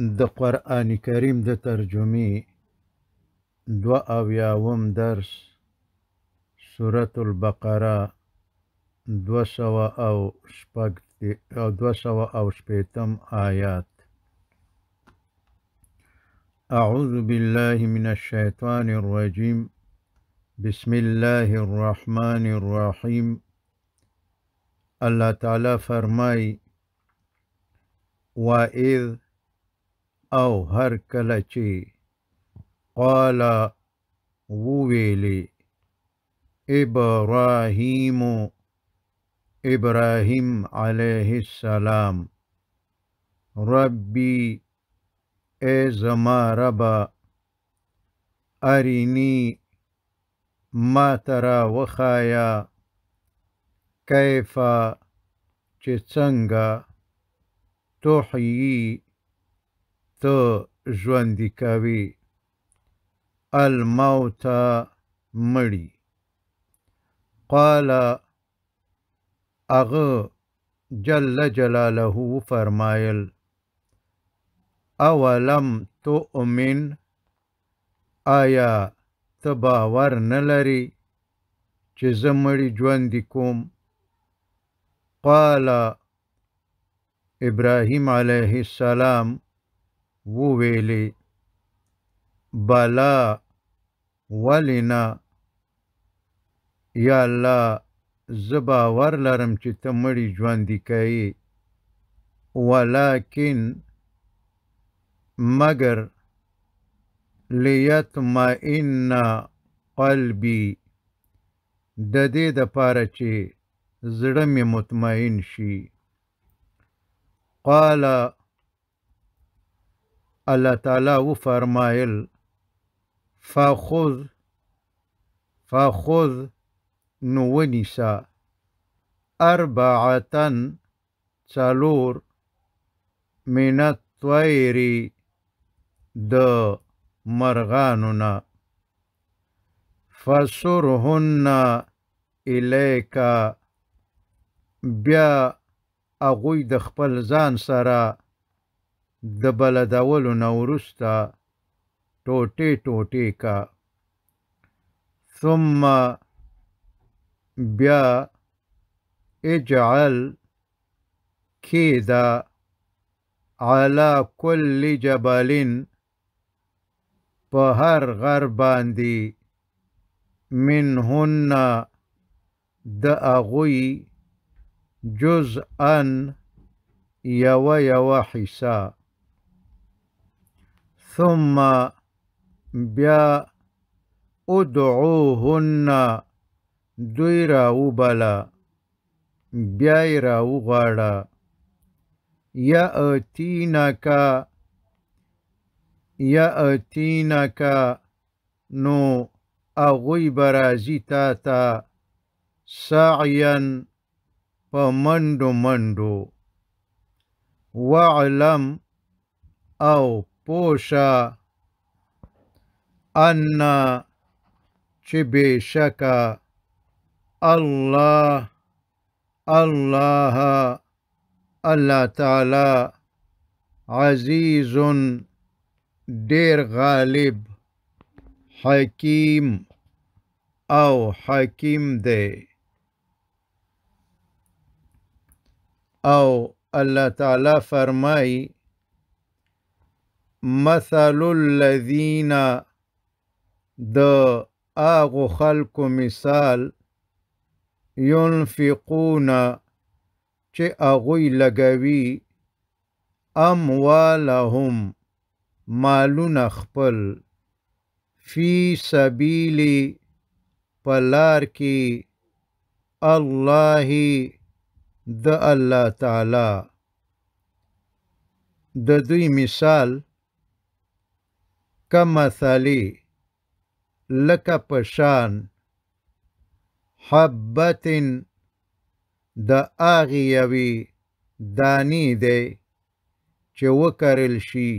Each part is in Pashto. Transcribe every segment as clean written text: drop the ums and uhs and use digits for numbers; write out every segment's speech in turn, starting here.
د قرآن کریم د ترجمې 72 درس سورة البقره 200 آیات. اعوذ بالله من الشیطان الرجیم بسم الله الرحمن الرحیم. اللہ تعالی فرمائی وَإِذْ او هر کله چې قال وویلی ابراهیم علیه السلام ربی ای زما ربا ارینی ما ترا وخایا کیفا چې څنګه تحیی تو ژوندی کوي الموت مړی. قال اغه جل جلاله فرمایل اولم تؤمن آیا ته باور نه لري چې زه مړی ژوندی کوم؟ قال ابراهیم علیه السلام وویلی بلا ولنا یا الله زه باور لرم چې ته مړی ژوندی کوې، ولکن مگر لیطمئن قلبی د دې دپاره چې زړه مې مطمئن شي. قال اللہ تعالی و فرمایل فخذ نو ونیسا اربعتن څلور من الطیر د مرغانونا فسرهن الیکا بیا اغوی د خپل ځان سره د بلدولو نه وروسته ټوټې ټوټې کا. ثم بیا اجعل کیدا علی کل جبل په هر غر باندې منهن د اغوی جزءا یو حصہ. ثم بیا ادعوهن دوی راو بلا بیای راو غاڑا یأتینکا نو اغوی برازی تاتا سعین پا منڈو وعلم او پوشا انا چه بیشکا اللہ تعالی عزیز دیر غالب حکیم او حکیم دے. او اللہ تعالی فرمائی مثل الذین د آغو خلق مثال ينفقون چه اغوی لگوی اموالهم مالون خپل فی سبیلی پلار کی اللہ د اللہ تعالی. د دوی مثال کمثلی لکه پشان حبتن د آغی یوی دانی دی چې وکرل شي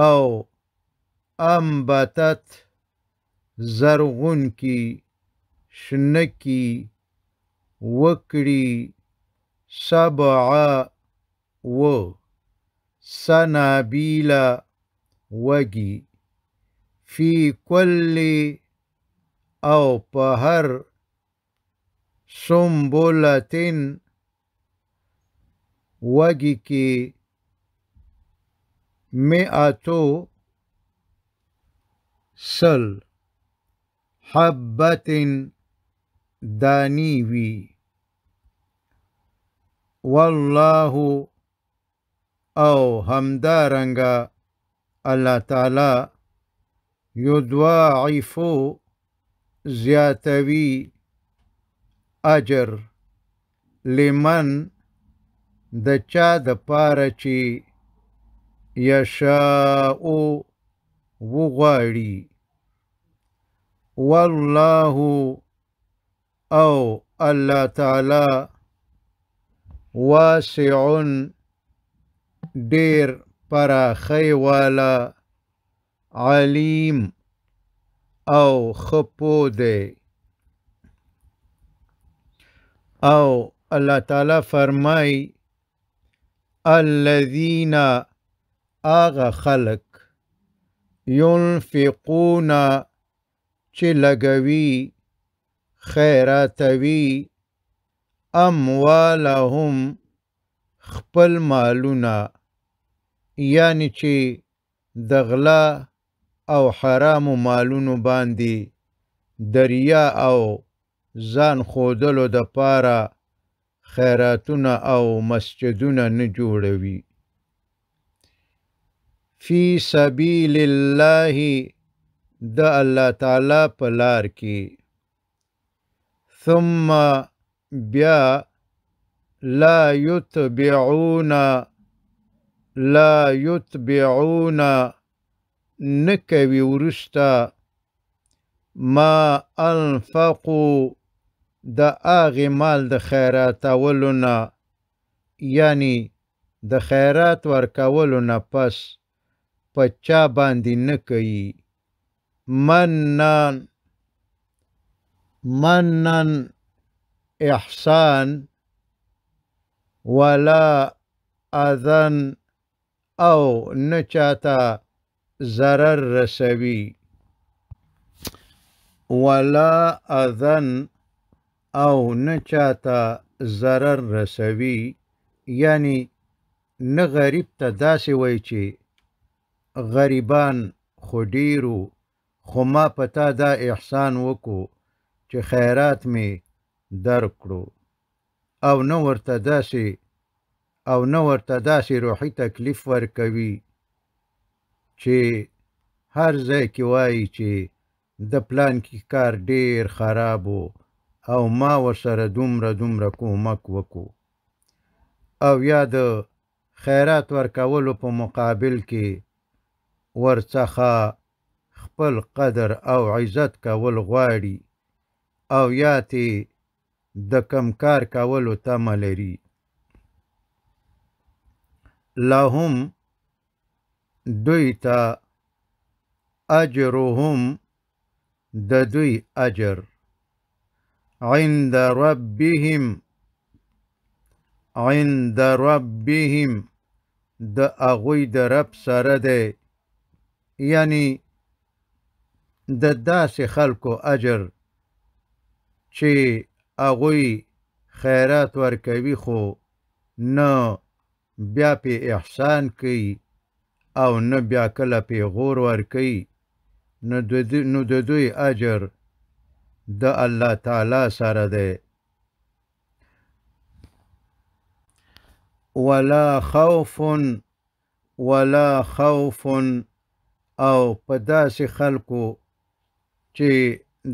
او انبتت زرغون کی شنکی وکړي 7 سنابیل وگی فی کل او په هر سنبلتن وگی کی مئتو سل حبتن دانی وی والله او همدارنگا اللہ تعالی یضاعفو زیاتوی اجر لمن د چا د پاره چې یشاء وغواړي والله او الله تعالی واسع ډیر پراخی والا علیم او خپو دی او اللہ تعالی فرمائی الذین آغا خلق ينفقون چه لگوی خیراتوی اموالهم خپل مالونا یعنی چه دغلا او حرام مالونو باندی دریا او ځان خودلو د پاره خیراتونه او مسجدونه نه جوړوي فی سبیل الله د الله تعالی په لار کې ثم بیا لا یتبعون نکوي ورستا ما انفقوا د آغی مال د خیراتولونا یعنی د خیرات ورکولونا پس پچا باندی نکوي منن احسان ولا اذن او نچاتا ضرر رسوی ولا اذن او نچاتا ضرر رسوی یعنی نه غریب ته داسې وای چې غریبان خو ډیرو خو ما پتا دا احسان وکو چې خیرات می درکړو او نه ورته داسې روحي تکلیف ورکوي چې هر ځای کې وایي چې د پلان کې کار ډیر خرابو او ما ورسره دومره کومک وکو او یا د خیرات ورکولو په مقابل کې ورڅخه خپل قدر او عزت کول غواړي او یا تی د کم کار کولو تمه لري لهم دوی ته اجرهم د دوی اجر عند ربهم د اغوی د رب سره دی یعنی د داسې خلکو اجر چې اغوی خیرات ورکوي خو نه بیا پی احسان کوي او نه بیا کله پی غور ورکوي نو د دوی اجر د الله تعالی سره دی ولا خوف او په داسې خلکو چې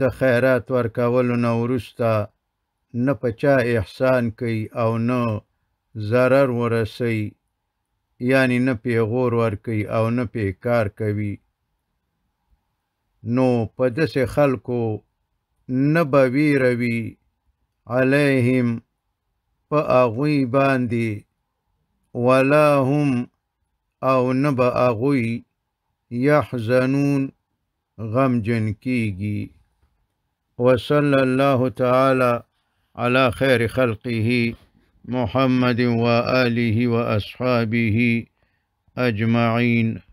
د خیرات ورکولو نه وروسته نه په چا احسان کوي او نه ضرر ورسوي یعنی نه پی غور ورکوي او نه پی کار کوي نو په داسې خلکو نه به ویروي علیهم په اغوی باندې ولا هم او نه به اغوی یحزنون غمجن کیږي وصلی الله تعالی علی خیر خلقه محمد و آله و اصحابه أجمعين.